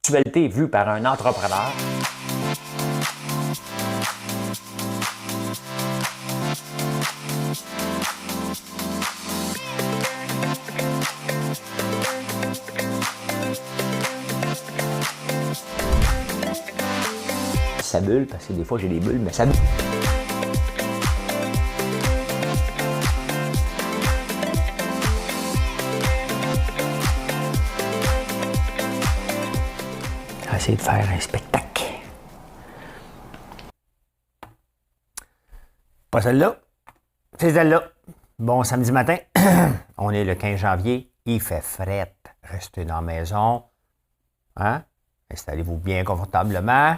Actualité vue par un entrepreneur. Ça bulle, parce que des fois j'ai des bulles, mais ça bulle. Essayer de faire un spectacle. Pas celle-là, c'est celle-là. Bon samedi matin, on est le 15 janvier, il fait fret. Restez dans la maison, hein? Installez-vous bien confortablement.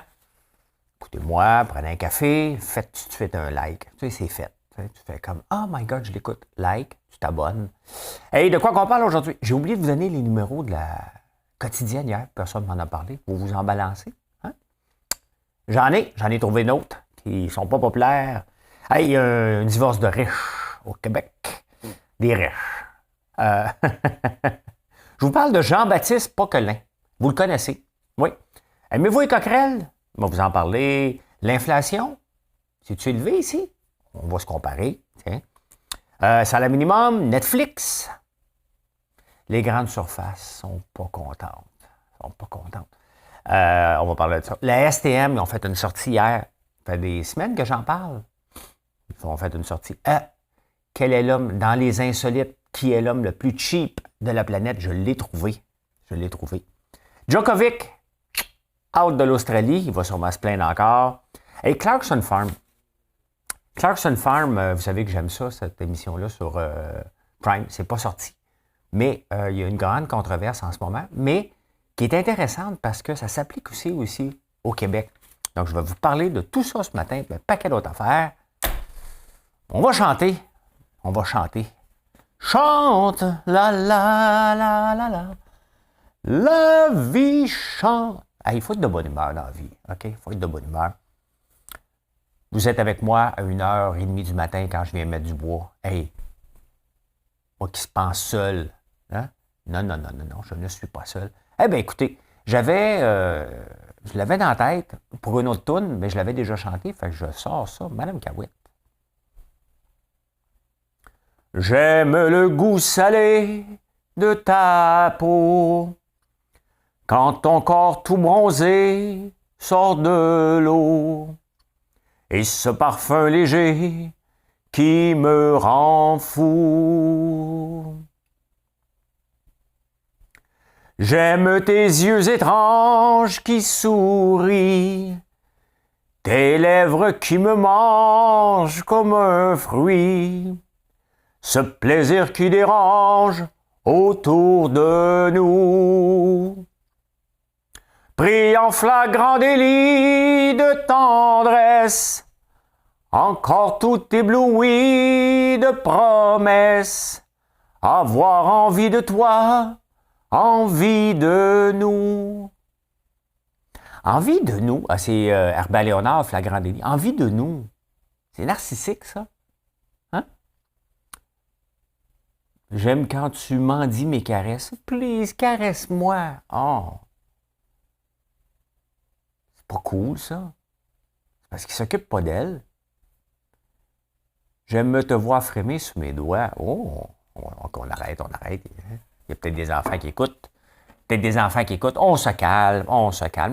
Écoutez-moi, prenez un café, faites tout de suite un like. Tu sais, c'est fait. Tu fais comme « Oh my God, je l'écoute. » Like, tu t'abonnes. Hey, de quoi qu'on parle aujourd'hui? J'ai oublié de vous donner les numéros de la quotidienne hier. Personne m'en a parlé. Vous vous en balancez. Hein? J'en ai trouvé d'autres qui ne sont pas populaires. Hey, il y a un divorce de riches au Québec. Des riches. Je vous parle de Jean-Baptiste Poquelin. Vous le connaissez. Oui. Aimez-vous les coquerelles? On va vous en parler. L'inflation, c'est-tu élevé ici? On va se comparer. Tiens. Salaire minimum, Netflix. Les grandes surfaces sont pas contentes. On va parler de ça. La STM, ils ont fait une sortie hier. Ça fait des semaines que j'en parle. Ils ont fait une sortie. Quel est l'homme, dans les insolites, qui est l'homme le plus cheap de la planète? Je l'ai trouvé. Djokovic, out de l'Australie. Il va sûrement se plaindre encore. Et Clarkson Farm. Clarkson Farm, vous savez que j'aime ça, cette émission-là sur Prime. C'est pas sorti. Mais il y a une grande controverse en ce moment, mais qui est intéressante parce que ça s'applique aussi au Québec. Donc, je vais vous parler de tout ça ce matin, un paquet d'autres affaires. On va chanter. Chante, la la la la la. La vie chante. Il faut être de bonne humeur dans la vie, OK? Il faut être de bonne humeur. Vous êtes avec moi à 1h30 du matin quand je viens mettre du bois. Hey, moi qui se pense seul. Hein? Non, je ne suis pas seul. Eh bien, écoutez, je l'avais dans la tête pour une autre toune, mais je l'avais déjà chanté, fait que je sors ça, Madame Cahouette. J'aime le goût salé de ta peau, quand ton corps tout bronzé sort de l'eau, et ce parfum léger qui me rend fou. J'aime tes yeux étranges qui sourient, tes lèvres qui me mangent comme un fruit, ce plaisir qui dérange autour de nous. Pris en flagrant délit de tendresse, encore tout ébloui de promesses, avoir envie de toi, envie de nous. Envie de nous, c'est Herbert Léonard, flagrant délit. Envie de nous. C'est narcissique, ça. Hein? J'aime quand tu m'en dis mes caresses. Please, caresse-moi. Oh. C'est pas cool, ça. C'est parce qu'il s'occupe pas d'elle. J'aime te voir frémir sous mes doigts. Oh, on arrête. Il y a peut-être des enfants qui écoutent. On se calme.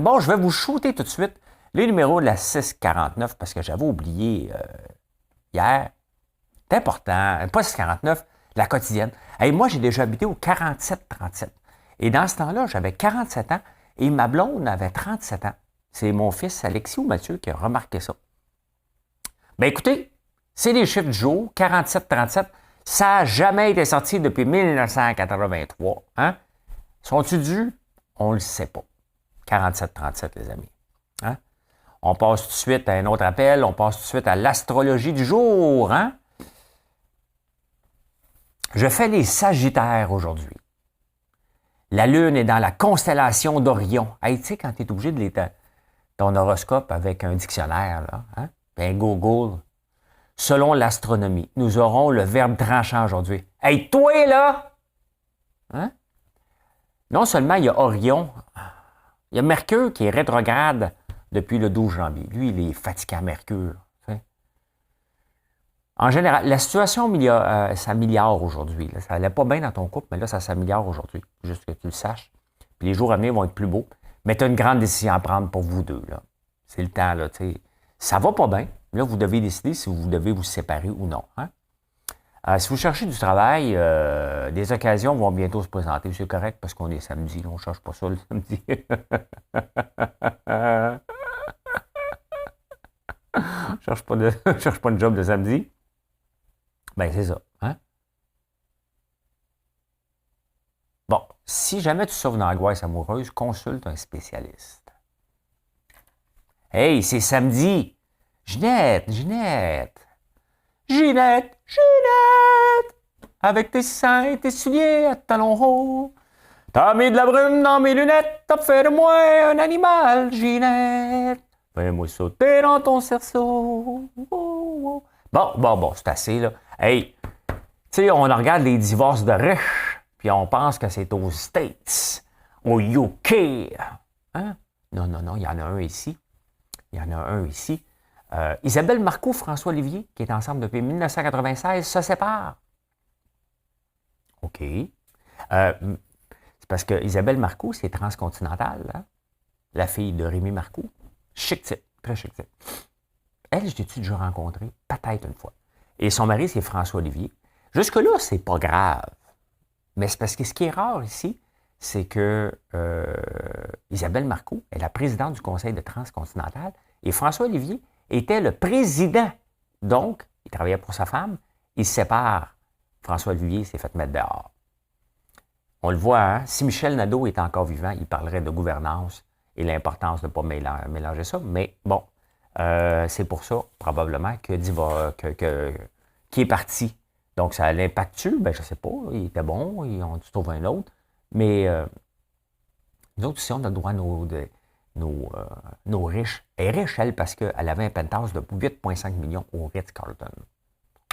Bon, je vais vous shooter tout de suite les numéros de la 649 parce que j'avais oublié hier. C'est important. Pas 649, la quotidienne. Hey, moi, j'ai déjà habité au 4737. Et dans ce temps-là, j'avais 47 ans et ma blonde avait 37 ans. C'est mon fils Alexis ou Mathieu qui a remarqué ça. Bien, écoutez, c'est les chiffres du jour, 47-37. Ça n'a jamais été sorti depuis 1983. Hein? Sont-ils dus? On ne le sait pas. 47-37, les amis. Hein? On passe tout de suite à un autre appel. On passe tout de suite à l'astrologie du jour. Hein? Je fais les Sagittaires aujourd'hui. La Lune est dans la constellation d'Orion. Hey, tu sais, quand tu es obligé de lire ton horoscope avec un dictionnaire, là, hein? Ben, Google. Selon l'astronomie, nous aurons le verbe tranchant aujourd'hui. Hey, toi, là! Hein? Non seulement il y a Orion Il y a Mercure qui est rétrograde depuis le 12 janvier. Lui, il est fatigué à Mercure. T'sais. En général, la situation s'améliore aujourd'hui. Ça n'allait pas bien dans ton couple, mais là, ça s'améliore aujourd'hui. Juste que tu le saches. Puis les jours à venir vont être plus beaux. Mais tu as une grande décision à prendre pour vous deux. Là. C'est le temps. Là, ça va pas bien. Là, vous devez décider si vous devez vous séparer ou non. Hein? Si vous cherchez du travail, des occasions vont bientôt se présenter. C'est correct parce qu'on est samedi. On ne cherche pas ça le samedi. Je cherche pas de job de samedi. Ben, c'est ça. Hein? Bon, si jamais tu souffres d'angoisse amoureuse, consulte un spécialiste. Hey, c'est samedi! Ginette! Avec tes seins et tes souliers à talons hauts, t'as mis de la brume dans mes lunettes, t'as fait de moi un animal, Ginette. Fais-moi sauter dans ton cerceau. Bon, c'est assez, là. Hey, tu sais, on regarde les divorces de riches, puis on pense que c'est aux States, au UK. Hein? Non, il y en a un ici. Isabelle Marcoux, François Olivier, qui est ensemble depuis 1996, se séparent. OK. C'est parce que Isabelle Marcoux, c'est transcontinental, hein? La fille de Rémi Marcoux. Chic type, très chic type. Elle, je l'ai-tu déjà rencontrée? Peut-être une fois. Et son mari, c'est François Olivier. Jusque-là, c'est pas grave. Mais c'est parce que ce qui est rare ici, c'est que Isabelle Marcoux est la présidente du Conseil de Transcontinental et François Olivier était le président. Donc, il travaillait pour sa femme, il se sépare. François Olivier s'est fait mettre dehors. On le voit, hein? Si Michel Nadeau est encore vivant, il parlerait de gouvernance et l'importance de ne pas mélanger ça. Mais bon, c'est pour ça, probablement, qu'il est parti. Donc, ça l'impacte-tu? Ben, je ne sais pas. Il était bon, on se trouve un autre. Mais nous autres, ici, on a le droit à nos riches. Elle est riche, elle, parce qu'elle avait un penthouse de 8,5 millions au Ritz-Carlton.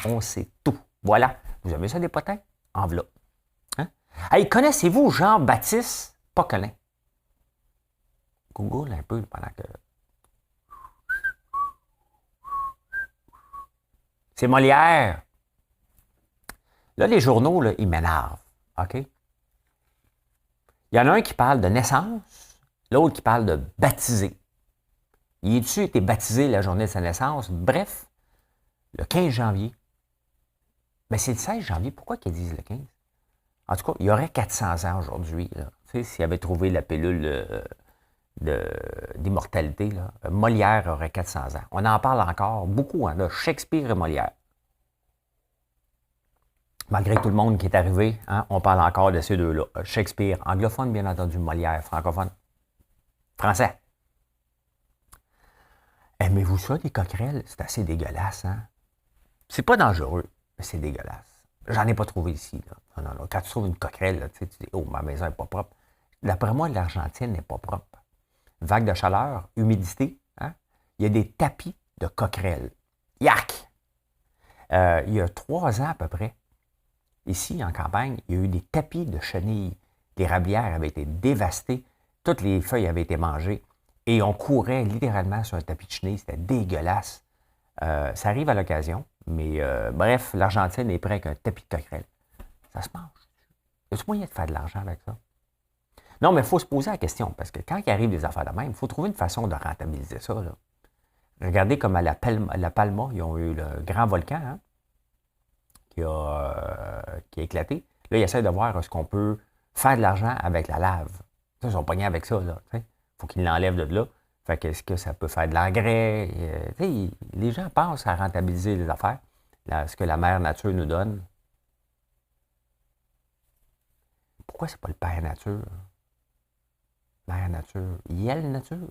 On sait tout. Voilà. Vous aimez ça, des potins? En v'là. Hein? Hey, connaissez-vous Jean-Baptiste Poquelin? Google un peu pendant que... C'est Molière. Là, les journaux, là, ils m'énervent. OK? Il y en a un qui parle de naissance, l'autre qui parle de baptisé. Il a-tu été baptisé la journée de sa naissance? Bref, le 15 janvier. Mais c'est le 16 janvier. Pourquoi qu'ils disent le 15? En tout cas, il y aurait 400 ans aujourd'hui. Tu sais, s'il avait trouvé la pilule d'immortalité, Molière aurait 400 ans. On en parle encore beaucoup, hein, là, Shakespeare et Molière. Malgré tout le monde qui est arrivé, hein, on parle encore de ces deux-là. Shakespeare, anglophone, bien entendu, Molière, francophone, français. Aimez-vous ça, des coquerelles? C'est assez dégueulasse, hein? C'est pas dangereux, mais c'est dégueulasse. J'en ai pas trouvé ici, là. Non. Quand tu trouves une coquerelle, là, tu dis, oh, ma maison n'est pas propre. D'après moi, l'Argentine n'est pas propre. Vague de chaleur, humidité, hein? Il y a des tapis de coquerelles. Yark! Il y a 3 ans à peu près, ici, en campagne, il y a eu des tapis de chenilles. Les rablières avaient été dévastées. Toutes les feuilles avaient été mangées. Et on courait littéralement sur un tapis de chenilles. C'était dégueulasse. Ça arrive à l'occasion. Mais bref, l'Argentine est prête avec un tapis de coquerelle. Ça se mange. Y a-t-il moyen de faire de l'argent avec ça? Non, mais il faut se poser la question. Parce que quand il arrive des affaires de même, il faut trouver une façon de rentabiliser ça. Là. Regardez comme à la Palma, ils ont eu le grand volcan, hein, qui a éclaté. Là, ils essaient de voir est-ce qu'on peut faire de l'argent avec la lave. Ils sont pognés avec ça. Il faut qu'ils l'enlèvent de là. Fait que, est-ce que ça peut faire de l'engrais? Les gens pensent à rentabiliser les affaires. Là, ce que la mère nature nous donne. Pourquoi c'est pas le père nature? Mère nature. Yel nature?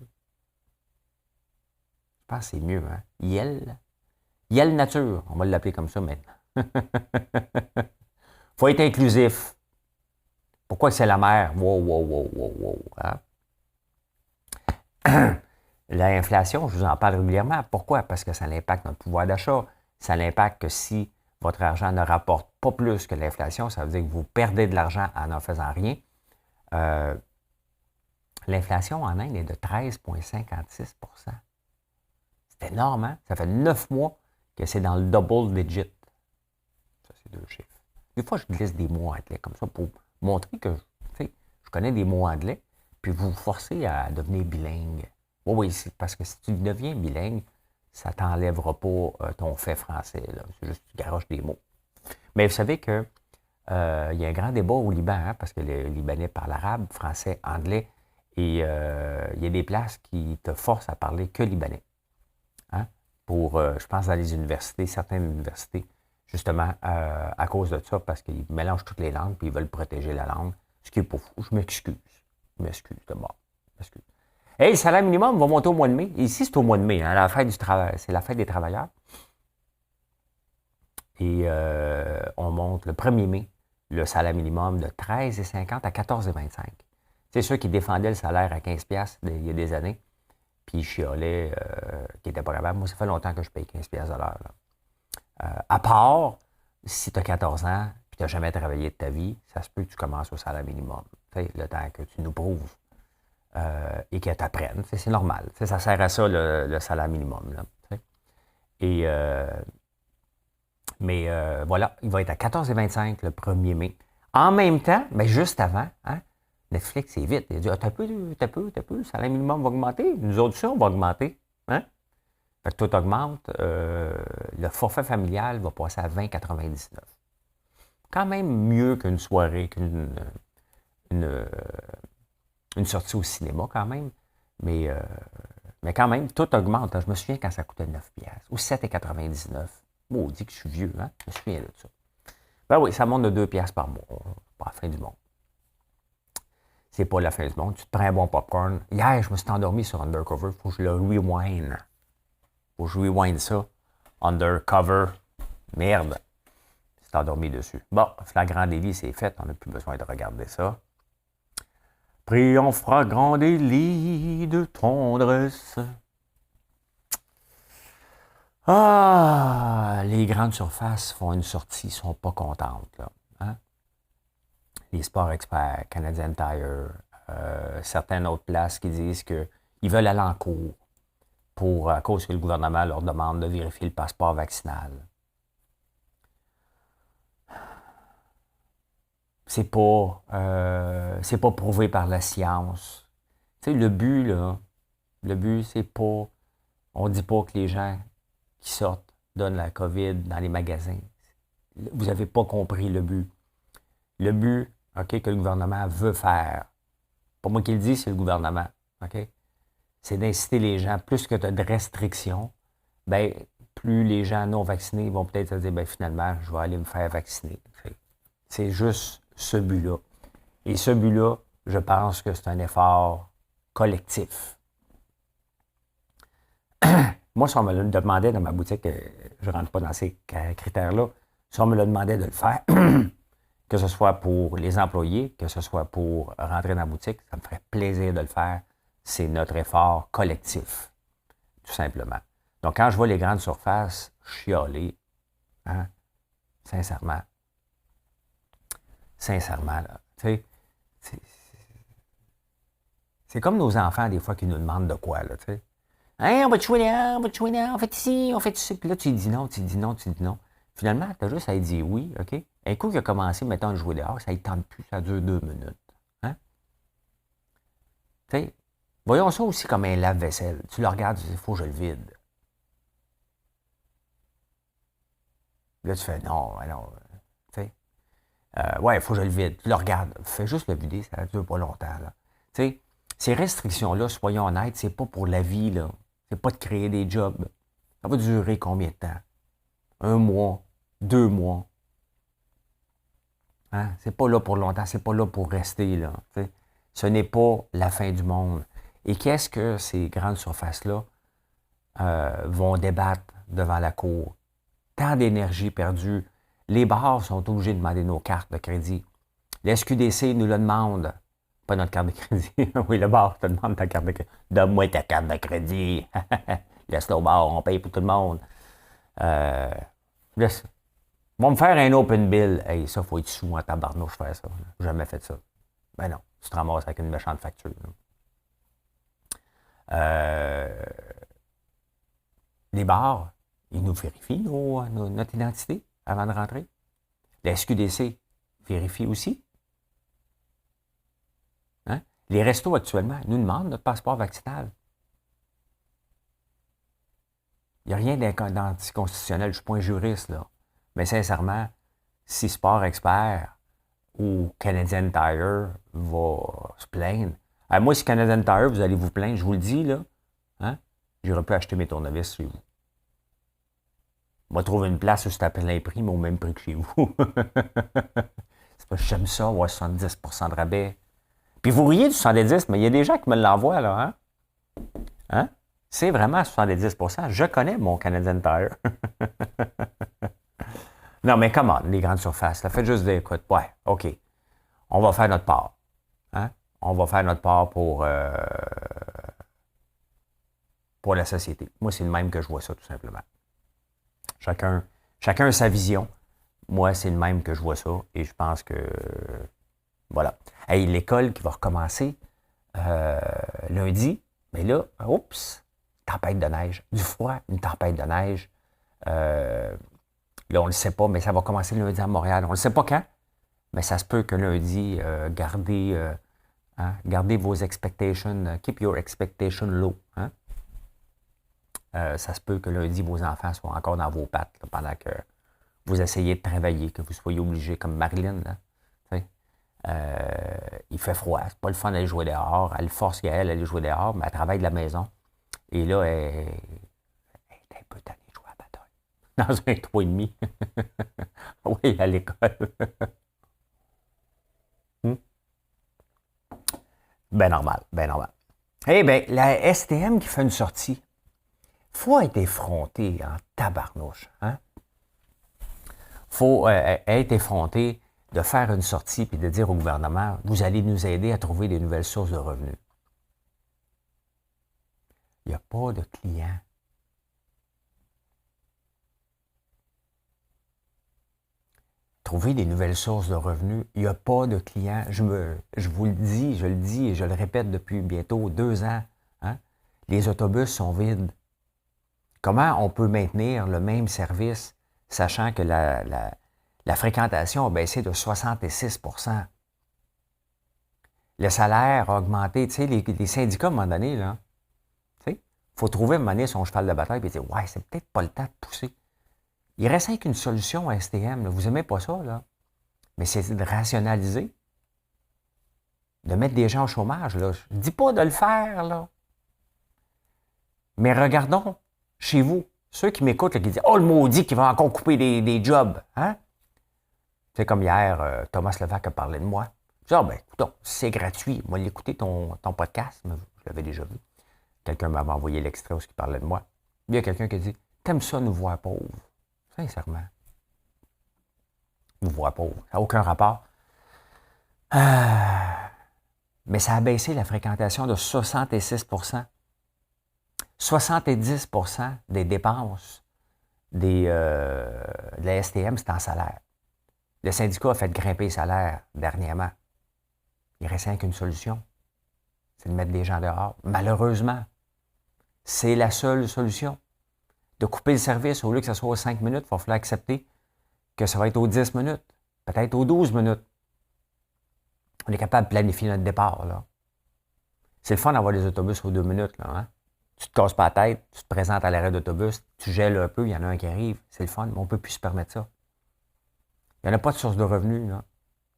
Je pense que c'est mieux, hein? Yel. Yel nature. On va l'appeler comme ça maintenant. Faut être inclusif. Pourquoi c'est la mère? Wow. Hein? L'inflation, je vous en parle régulièrement. Pourquoi? Parce que ça impacte notre pouvoir d'achat. Ça impacte que si votre argent ne rapporte pas plus que l'inflation, ça veut dire que vous perdez de l'argent en n'en faisant rien. L'inflation en Inde est de 13,56 %. C'est énorme, hein? Ça fait 9 mois que c'est dans le double digit. Ça, c'est 2 chiffres. Des fois, je glisse des mots anglais comme ça pour montrer que je connais des mots anglais, puis vous forcez à devenir bilingue. Oui, oui, c'est parce que si tu deviens bilingue, ça ne t'enlèvera pas ton fait français. C'est juste que tu garoches des mots. Mais vous savez que il y a un grand débat au Liban, hein, parce que les Libanais parlent arabe, français, anglais, et il y a des places qui te forcent à parler que libanais. Hein, pour, je pense, dans les universités, certaines universités, justement, à cause de ça, parce qu'ils mélangent toutes les langues, puis ils veulent protéger la langue, ce qui est pas fou. Je m'excuse. Je m'excuse d'abord. Hey, le salaire minimum va monter au mois de mai. Ici, c'est au mois de mai, hein, la fête du travail. C'est la fête des travailleurs. Et on monte le 1er mai le salaire minimum de 13,50 à 14,25. C'est ceux qui défendaient le salaire à 15$ il y a des années, puis ils chiolaient qui n'était pas capable. Moi, ça fait longtemps que je paye 15$ à l'heure. À part, si tu as 14 ans puis tu n'as jamais travaillé de ta vie, ça se peut que tu commences au salaire minimum. Le temps que tu nous prouves et que tu apprennes. C'est normal. Ça sert à ça, le salaire minimum. Là, et, mais voilà, il va être à 14,25 le 1er mai. En même temps, mais juste avant, hein, Netflix, c'est vite. Il a dit, t'as peu, le salaire minimum va augmenter. Nous autres, ça, on va augmenter. Hein? Fait que tout augmente. Le forfait familial va passer à 20,99. Quand même mieux qu'une soirée, une sortie au cinéma quand même. Mais quand même, tout augmente. Je me souviens quand ça coûtait 9$ ou 7,99. Maudit que je suis vieux, hein? Je me souviens de ça. Ben oui, ça monte de 2$ par mois. Pas la fin du monde. C'est pas la fin du monde. Tu te prends un bon popcorn. Hier, je me suis endormi sur Undercover. Faut que je le rewind. Faut que je rewind ça. Undercover. Merde. C'est endormi dessus. Bon, flagrant délit, c'est fait. On n'a plus besoin de regarder ça. Pris en flagrant délit de tendresse. Ah, les grandes surfaces font une sortie, ils sont pas contentes. Là, hein? Les Sports Experts, Canadian Tire, certaines autres places qui disent qu'ils veulent aller en cours à cause que le gouvernement leur demande de vérifier le passeport vaccinal. C'est pas prouvé par la science. Tu sais, le but, c'est pas... On dit pas que les gens qui sortent donnent la COVID dans les magasins. Vous n'avez pas compris le but. Le but, OK, que le gouvernement veut faire, pas moi qui le dis, c'est le gouvernement, OK? C'est d'inciter les gens, plus que tu as de restrictions, bien, plus les gens non vaccinés vont peut-être se dire, bien, finalement, je vais aller me faire vacciner. C'est juste ce but-là. Et ce but-là, je pense que c'est un effort collectif. Moi, si on me le demandait dans ma boutique, je ne rentre pas dans ces critères-là, si on me le demandait de le faire, que ce soit pour les employés, que ce soit pour rentrer dans la boutique, ça me ferait plaisir de le faire. C'est notre effort collectif, tout simplement. Donc, quand je vois les grandes surfaces chialer, hein, sincèrement, là, tu sais, c'est comme nos enfants, des fois, qui nous demandent de quoi, là, tu sais. Hey, on va te jouer là, on fait ici, on fait ici. Puis là, tu dis non. Finalement, tu as juste à dire oui, OK? Un coup qui a commencé, mettons, à jouer dehors, ça ne tente plus, ça dure 2 minutes. Hein? Tu sais, voyons ça aussi comme un lave-vaisselle. Tu le regardes, tu dis, il faut que je le vide. Là, tu fais non, tu sais. Ouais, il faut que je le vide. Tu le regardes, fais juste le vider, ça ne dure pas longtemps, là. Tu sais, ces restrictions-là, soyons honnêtes, c'est pas pour la vie, là. C'est pas de créer des jobs. Ça va durer combien de temps? 1 mois, 2 mois. Hein? C'est pas là pour longtemps, c'est pas là pour rester, là. T'sais. Ce n'est pas la fin du monde. Et qu'est-ce que ces grandes surfaces-là vont débattre devant la cour? Tant d'énergie perdue. Les bars sont obligés de demander nos cartes de crédit. La SQDC nous le demande. Pas notre carte de crédit. Oui, le bar te demande ta carte de crédit. Donne-moi ta carte de crédit. Laisse-le au bar, on paye pour tout le monde. Laisse. Vont me faire un open bill. Hey, ça, faut être sous en tabarnouche faire ça. J'ai jamais fait ça. Ben non, tu te ramasses avec une méchante facture. Les bars, ils nous vérifient notre identité avant de rentrer. La SQDC vérifie aussi. Hein? Les restos actuellement nous demandent notre passeport vaccinal. Il n'y a rien d'anticonstitutionnel, je ne suis pas un juriste, là. Mais sincèrement, si Sport Expert ou Canadian Tire va se plaindre, moi, si Canadian Tire, vous allez vous plaindre, je vous le dis, là, hein, j'aurais pu acheter mes tournevis chez vous. On va trouver une place où c'est à plein prix, mais au même prix que chez vous. C'est parce que j'aime ça, avoir 70% de rabais. Puis vous riez du 70, mais il y a des gens qui me l'envoient, là, hein? Hein? C'est vraiment 70%. Je connais mon Canadian Tire. Non, mais comment, les grandes surfaces, là, faites juste dire, écoute, ouais, OK, on va faire notre part. Hein? On va faire notre part pour la société. Moi, c'est le même que je vois ça, tout simplement. Chacun a sa vision. Moi, c'est le même que je vois ça. Et je pense que, voilà. Hey, l'école qui va recommencer lundi, mais là, oups, tempête de neige. Du froid, une tempête de neige. Là, on ne le sait pas, mais ça va commencer lundi à Montréal. On ne le sait pas quand, mais ça se peut que lundi, gardez vos expectations, keep your expectations low. Hein? Ça se peut que lundi, vos enfants soient encore dans vos pattes là, pendant que vous essayez de travailler, que vous soyez obligé, comme Marilyn. Là, il fait froid, c'est pas le fun d'aller jouer dehors. Elle force Gaëlle à aller jouer dehors, mais elle travaille de la maison. Et là, elle est un peu tannée de jouer à la bataille. Dans un 3,5. Oui, à l'école. Ben normal, ben normal. Eh bien, la STM qui fait une sortie. Faut être effronté en tabarnouche. Hein? Faut être effronté de faire une sortie puis de dire au gouvernement, vous allez nous aider à trouver des nouvelles sources de revenus. Il n'y a pas de clients. Trouver des nouvelles sources de revenus, il n'y a pas de clients. Je vous le dis, je le dis et je le répète depuis bientôt 2 ans. Hein? Les autobus sont vides. Comment on peut maintenir le même service, sachant que la fréquentation a baissé de 66%? Le salaire a augmenté. Tu sais, les syndicats, à un moment donné, là, tu sais, il faut trouver à un moment donné son cheval de bataille et dire, ouais, c'est peut-être pas le temps de pousser. Il reste rien qu'une solution à STM. Là. Vous n'aimez pas ça, là. Mais c'est de rationaliser. De mettre des gens au chômage, là. Je ne dis pas de le faire, là. Mais regardons chez vous, ceux qui m'écoutent, là, qui disent « Oh, le maudit qui va encore couper des jobs! » Hein? C'est comme hier, Thomas Levac a parlé de moi. Je dis « Ah, ben, écoute, c'est gratuit. Moi, l'écouter ton podcast, je l'avais déjà vu. » Quelqu'un m'avait envoyé l'extrait où il parlait de moi. Il y a quelqu'un qui dit « T'aimes ça nous voir pauvres? » Sincèrement. Nous voir pauvres. Ça n'a aucun rapport. Mais ça a baissé la fréquentation de 66%. 70% des dépenses de la STM, c'est en salaire. Le syndicat a fait grimper les salaires dernièrement. Il ne reste rien qu'une solution. C'est de mettre des gens dehors. Malheureusement, c'est la seule solution. De couper le service, au lieu que ce soit aux 5 minutes, il va falloir accepter que ça va être aux 10 minutes, peut-être aux 12 minutes. On est capable de planifier notre départ, là. C'est le fun d'avoir des autobus aux 2 minutes, là, hein? Tu te casses pas la tête, tu te présentes à l'arrêt d'autobus, tu gèles un peu, il y en a un qui arrive, c'est le fun, mais on ne peut plus se permettre ça. Il n'y en a pas de source de revenus, là.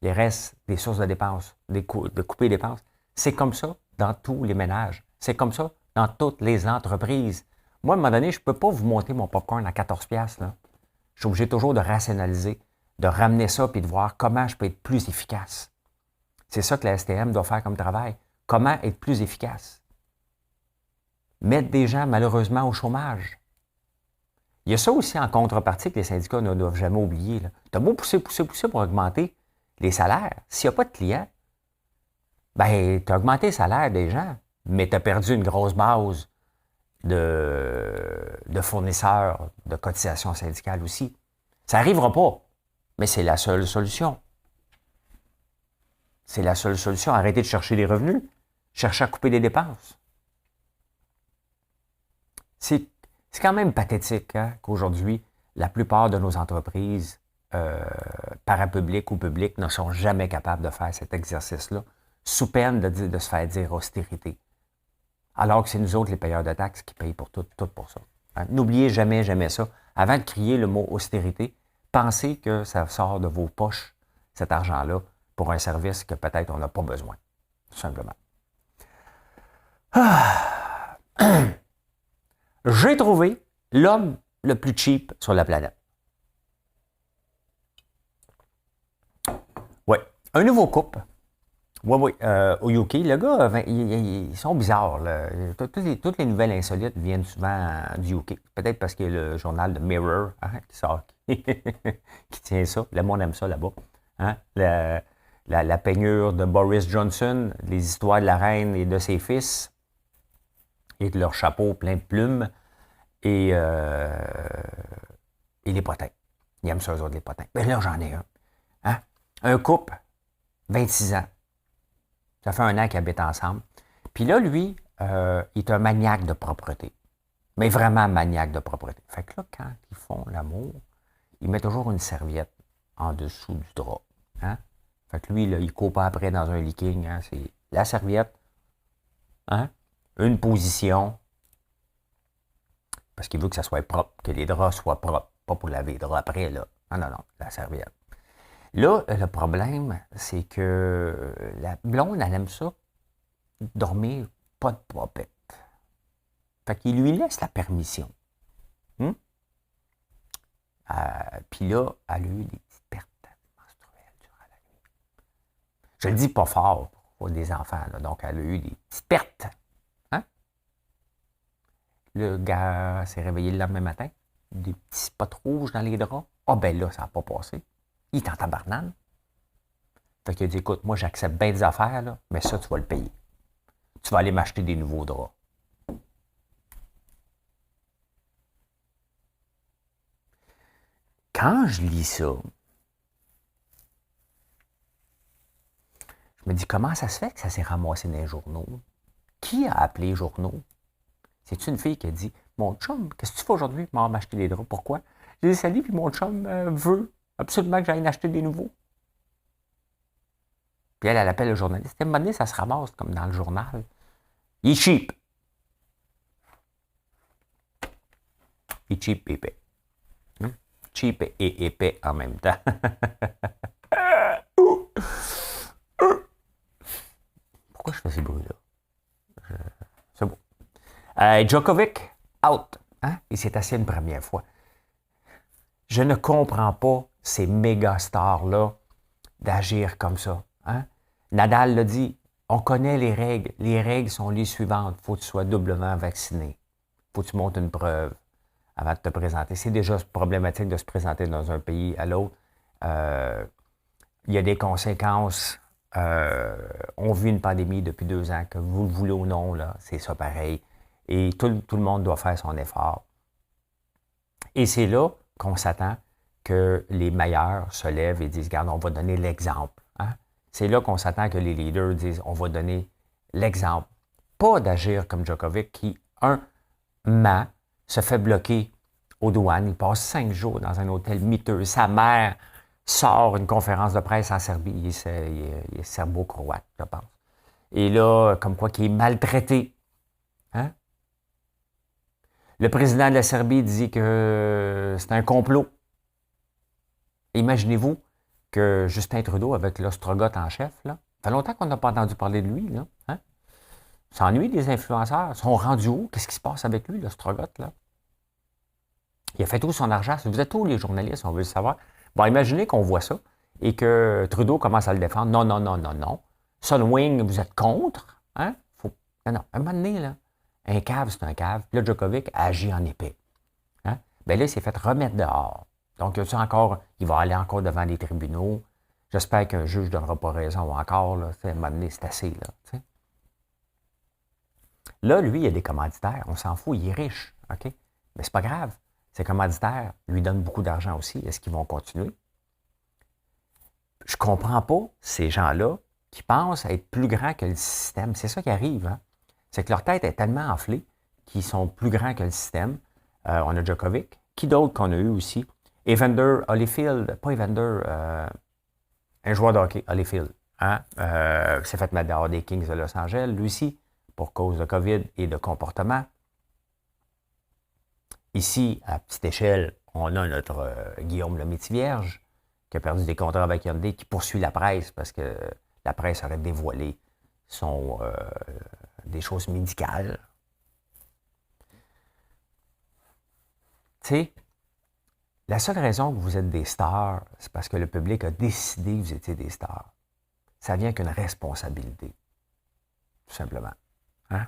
Il reste des sources de dépenses, de couper les dépenses. C'est comme ça dans tous les ménages. C'est comme ça dans toutes les entreprises. Moi, à un moment donné, je ne peux pas vous monter mon popcorn à 14$, là. Je suis obligé toujours de rationaliser, de ramener ça puis de voir comment je peux être plus efficace. C'est ça que la STM doit faire comme travail. Comment être plus efficace? Mettre des gens, malheureusement, au chômage. Il y a ça aussi en contrepartie que les syndicats ne doivent jamais oublier. Tu as beau pousser pour augmenter les salaires. S'il n'y a pas de clients, ben, tu as augmenté le salaire des gens, mais tu as perdu une grosse base de fournisseurs de cotisations syndicales aussi. Ça n'arrivera pas, mais c'est la seule solution. C'est la seule solution. Arrêtez de chercher des revenus. Cherchez à couper des dépenses. C'est quand même pathétique hein, qu'aujourd'hui, la plupart de nos entreprises parapubliques ou publiques ne sont jamais capables de faire cet exercice-là, sous peine de se faire dire austérité. Alors que c'est nous autres, les payeurs de taxes, qui payent pour tout pour ça. Hein? N'oubliez jamais, jamais ça. Avant de crier le mot austérité, pensez que ça sort de vos poches, cet argent-là, pour un service que peut-être on n'a pas besoin. Tout simplement. Ah. J'ai trouvé l'homme le plus cheap sur la planète. Oui, un nouveau couple. Oui, au UK, le gars, ils sont bizarres. Là. Toutes les nouvelles insolites viennent souvent du UK. Peut-être parce qu'il y a le journal de Mirror hein, qui sort, qui tient ça. Le monde aime ça là-bas. Hein? La peignure de Boris Johnson, les histoires de la reine et de ses fils, et de leur chapeau plein de plumes, et les potins. Ils aiment ça, eux autres, les potins. Mais là, j'en ai un. Hein? Un couple, 26 ans. Ça fait 1 an qu'ils habitent ensemble. Puis là, lui, il est un maniaque de propreté. Mais vraiment maniaque de propreté. Fait que là, quand ils font l'amour, il met toujours une serviette en dessous du drap. Hein? Fait que lui, là, il court pas après dans un leaking. Hein? C'est la serviette, hein? Une position, parce qu'il veut que ça soit propre, que les draps soient propres. Pas pour laver les draps après, là. Non, la serviette. Là, le problème, c'est que la blonde, elle aime ça, dormir pas de popette. Fait qu'il lui laisse la permission. Puis là, elle a eu des petites pertes menstruelles durant la nuit. Je le dis pas fort pour des enfants, là, donc elle a eu des petites pertes. Hein? Le gars s'est réveillé le lendemain matin, des petits spots rouges dans les draps. Ah ben là, ça n'a pas passé. Il est en tabarnane. Fait qu'il a dit, écoute, moi j'accepte bien des affaires, là, mais ça, tu vas le payer. Tu vas aller m'acheter des nouveaux draps. Quand je lis ça, je me dis, comment ça se fait que ça s'est ramassé dans les journaux? Qui a appelé les journaux? C'est-tu une fille qui a dit, mon chum, qu'est-ce que tu fais aujourd'hui? Je m'en m'acheter des draps. Pourquoi? J'ai dit, salut, puis mon chum veut absolument que j'aille en acheter des nouveaux. Puis elle appelle le journaliste. À un moment donné, ça se ramasse comme dans le journal. Il est cheap. Il est cheap et épais. Cheap et épais en même temps. Pourquoi je fais ces bruits-là? C'est bon. Djokovic, out. Hein? Il s'est assis une première fois. Je ne comprends pas ces méga stars-là d'agir comme ça. Hein? Nadal l'a dit, on connaît les règles. Les règles sont les suivantes. Il faut que tu sois doublement vacciné. Il faut que tu montes une preuve avant de te présenter. C'est déjà problématique de se présenter dans un pays à l'autre. Il y a des conséquences. On vit une pandémie depuis 2 ans, que vous le voulez ou non, là, c'est ça pareil. Et tout le monde doit faire son effort. Et c'est là qu'on s'attend que les meilleurs se lèvent et disent, regarde, on va donner l'exemple. Hein? C'est là qu'on s'attend que les leaders disent, on va donner l'exemple. Pas d'agir comme Djokovic qui, ment, se fait bloquer aux douanes. Il passe 5 jours dans un hôtel miteux. Sa mère sort une conférence de presse en Serbie. Il est serbo-croate, je pense. Et là, comme quoi, qu'il est maltraité. Hein? Le président de la Serbie dit que c'est un complot. Imaginez-vous que Justin Trudeau, avec l'ostrogoth en chef, là, ça fait longtemps qu'on n'a pas entendu parler de lui. Là, hein? S'ennuie des influenceurs. Ils sont rendus où? Qu'est-ce qui se passe avec lui, l'ostrogoth, là? Il a fait tout son argent. Vous êtes tous les journalistes, on veut le savoir. Bon, imaginez qu'on voit ça et que Trudeau commence à le défendre. Non. Sunwing, vous êtes contre? Hein? Non. À un moment donné, là, un cave, c'est un cave. Puis là, Djokovic agit en épée. Hein? Bien là, il s'est fait remettre dehors. Donc, il va aller encore devant les tribunaux. J'espère qu'un juge ne donnera pas raison encore. Là, à un moment donné, c'est assez. Là, lui, il a des commanditaires. On s'en fout, il est riche. OK? Mais c'est pas grave. Ses commanditaires lui donnent beaucoup d'argent aussi. Est-ce qu'ils vont continuer? Je comprends pas ces gens-là qui pensent être plus grands que le système. C'est ça qui arrive. Hein? C'est que leur tête est tellement enflée qui sont plus grands que le système. On a Djokovic. Qui d'autre qu'on a eu aussi? Evander Holyfield, pas Evander, un joueur de hockey, Holyfield. Hein? S'est fait mettre dehors des Kings de Los Angeles, lui aussi, pour cause de COVID et de comportement. Ici, à petite échelle, on a notre Guillaume Lemaitre-Vierge, qui a perdu des contrats avec Hyundai, qui poursuit la presse parce que la presse aurait dévoilé des choses médicales. Tu sais, la seule raison que vous êtes des stars, c'est parce que le public a décidé que vous étiez des stars. Ça vient qu'une responsabilité, tout simplement. Hein?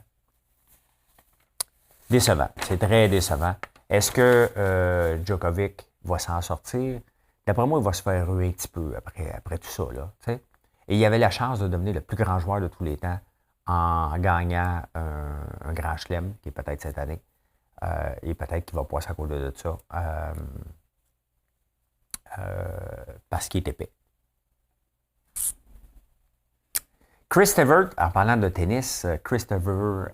Décevant, c'est très décevant. Est-ce que Djokovic va s'en sortir? D'après moi, il va se faire ruer un petit peu après tout ça. Là, t'sais? Et il avait la chance de devenir le plus grand joueur de tous les temps en gagnant un grand chelem, qui est peut-être cette année. Et peut-être qu'il va passer à côté de ça. Parce qu'il est épais. Chris Evert, en parlant de tennis, Chris Evert,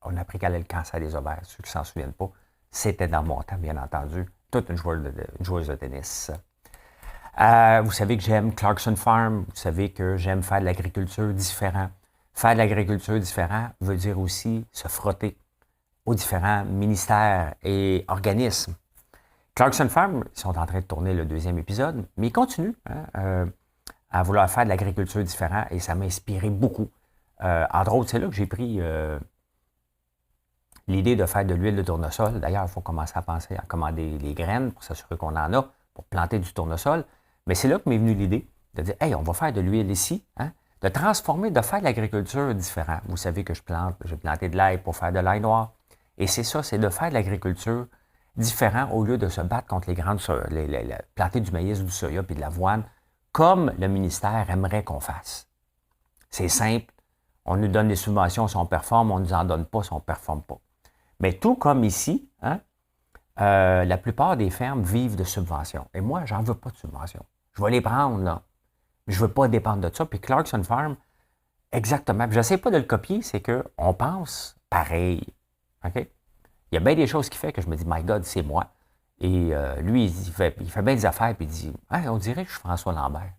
on a appris qu'elle a le cancer des ovaires. Ceux qui ne s'en souviennent pas, c'était dans mon temps, bien entendu. Toute une joueuse de tennis. Vous savez que j'aime Clarkson Farm. Vous savez que j'aime faire de l'agriculture différent. Faire de l'agriculture différent veut dire aussi se frotter aux différents ministères et organismes. Clarkson Farm, ils sont en train de tourner le 2e épisode, mais ils continuent à vouloir faire de l'agriculture différente et ça m'a inspiré beaucoup. Entre autres, c'est là que j'ai pris l'idée de faire de l'huile de tournesol. D'ailleurs, il faut commencer à penser à commander les graines pour s'assurer qu'on en a pour planter du tournesol. Mais c'est là que m'est venue l'idée de dire, hey, on va faire de l'huile ici, hein? De transformer, de faire de l'agriculture différente. Vous savez que j'ai planté de l'ail pour faire de l'ail noir. Et c'est ça, c'est de faire de l'agriculture différent au lieu de se battre contre les grandes, planter du maïs, du soya puis de l'avoine, comme le ministère aimerait qu'on fasse. C'est simple. On nous donne des subventions si on performe, on ne nous en donne pas si on ne performe pas. Mais tout comme ici, hein, la plupart des fermes vivent de subventions. Et moi, j'en veux pas de subventions. Je vais les prendre, là. Je ne veux pas dépendre de ça. Puis Clarkson Farm, exactement. Je n'essaie pas de le copier, c'est qu'on pense pareil. OK? Il y a bien des choses qui fait que je me dis, my God, c'est moi. Et lui, il fait bien des affaires, puis il dit, hey, on dirait que je suis François Lambert.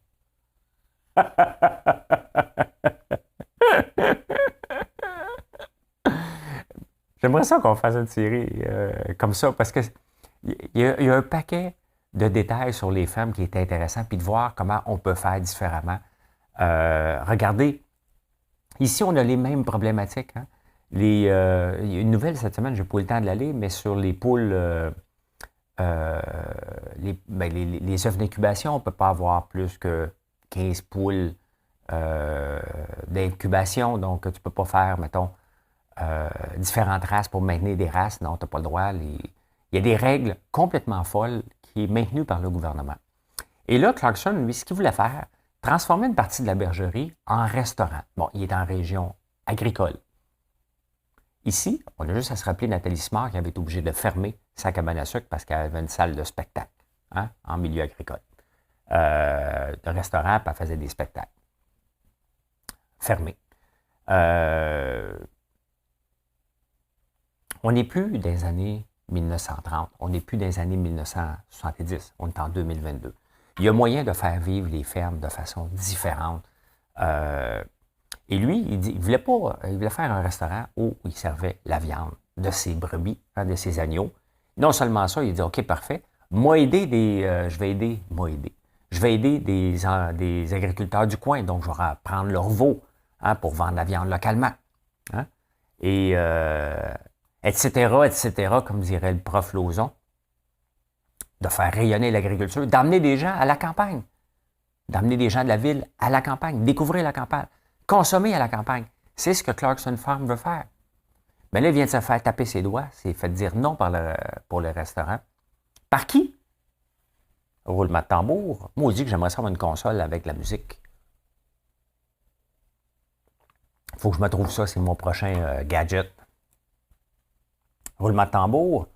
J'aimerais ça qu'on fasse une série comme ça, parce que il y a un paquet de détails sur les femmes qui est intéressant, puis de voir comment on peut faire différemment. Regardez, ici, on a les mêmes problématiques. Hein? Il y a une nouvelle cette semaine, je n'ai pas eu le temps de l'aller, mais sur les poules, les œufs d'incubation, on ne peut pas avoir plus que 15 poules d'incubation, donc tu ne peux pas faire, mettons, différentes races pour maintenir des races. Non, tu n'as pas le droit. Il y a des règles complètement folles qui est maintenues par le gouvernement. Et là, Clarkson, lui, ce qu'il voulait faire, transformer une partie de la bergerie en restaurant. Bon, il est en région agricole. Ici, on a juste à se rappeler Nathalie Simard qui avait été obligée de fermer sa cabane à sucre parce qu'elle avait une salle de spectacle, hein, en milieu agricole. De restaurant, puis elle faisait des spectacles. Fermé. On n'est plus des années 1930, on n'est plus des années 1970, on est en 2022. Il y a moyen de faire vivre les fermes de façon différente. Et lui, il voulait faire un restaurant où il servait la viande de ses brebis, hein, de ses agneaux. Non seulement ça, il dit, OK, parfait, je vais aider des agriculteurs du coin, donc je vais prendre leur veau, hein, pour vendre la viande localement. Hein, et etc., comme dirait le prof Lauzon, de faire rayonner l'agriculture, d'amener des gens à la campagne, d'amener des gens de la ville à la campagne, découvrir la campagne, consommer à la campagne. C'est ce que Clarkson Farm veut faire. Mais là, il vient de se faire taper ses doigts, c'est fait dire non pour le restaurant. Par qui? Roulement de tambour. Moi, je dis que j'aimerais savoir une console avec la musique. Il faut que je me trouve ça, c'est mon prochain gadget. Roulement de tambour,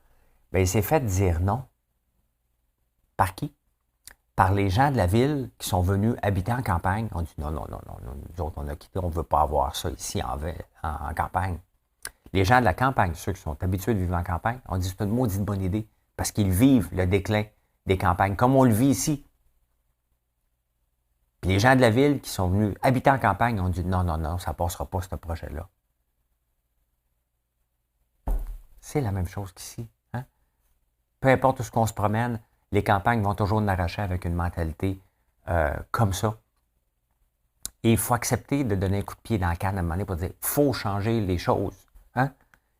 bien, il s'est fait dire non. Par qui? Par les gens de la ville qui sont venus habiter en campagne. On dit non, nous autres, on a quitté, on ne veut pas avoir ça ici en campagne. Les gens de la campagne, ceux qui sont habitués de vivre en campagne, on dit que c'est une maudite bonne idée parce qu'ils vivent le déclin des campagnes, comme on le vit ici. Puis les gens de la ville qui sont venus habiter en campagne ont dit non, non, non, ça ne passera pas, ce projet-là. C'est la même chose qu'ici. Hein? Peu importe où ce qu'on se promène, les campagnes vont toujours nous arracher avec une mentalité comme ça. Et il faut accepter de donner un coup de pied dans la canne à un moment donné pour dire il faut changer les choses. Hein?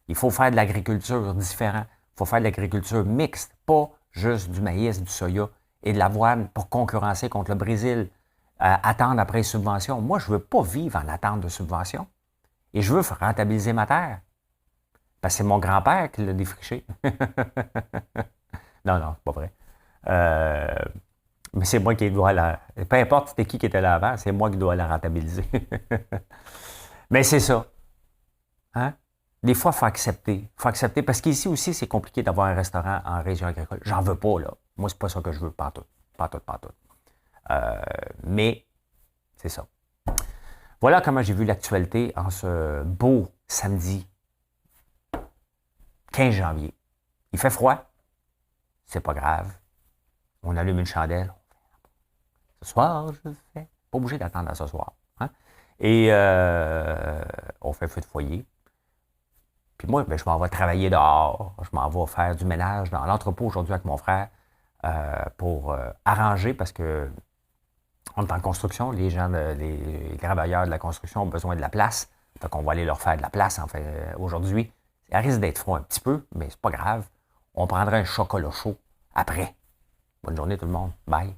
Il faut faire de l'agriculture différente. Il faut faire de l'agriculture mixte, pas juste du maïs, du soya et de l'avoine pour concurrencer contre le Brésil, attendre après les subventions. Moi, je ne veux pas vivre en attente de subventions. Et je veux rentabiliser ma terre. Parce que c'est mon grand-père qui l'a défriché. Non, non, c'est pas vrai. Mais c'est moi qui dois la... Peu importe c'était qui était là avant, c'est moi qui dois la rentabiliser. Mais c'est ça. Hein? Des fois, il faut accepter. Il faut accepter. Parce qu'ici aussi, c'est compliqué d'avoir un restaurant en région agricole. J'en veux pas, là. Moi, c'est pas ça que je veux, pantoute. Pantoute, pantoute. Mais, c'est ça. Voilà comment j'ai vu l'actualité en ce beau samedi 15 janvier. Il fait froid. C'est pas grave. On allume une chandelle. Ce soir, je fais. Pas obligé d'attendre à ce soir. Hein? Et on fait feu de foyer. Puis moi, ben, je m'en vais travailler dehors. Je m'en vais faire du ménage dans l'entrepôt aujourd'hui avec mon frère pour arranger parce que on est en construction. Les gens, les travailleurs de la construction ont besoin de la place. Donc, on va aller leur faire de la place en fait, aujourd'hui. Ça risque d'être froid un petit peu, mais c'est pas grave. On prendra un chocolat chaud après. Bonne journée tout le monde. Bye.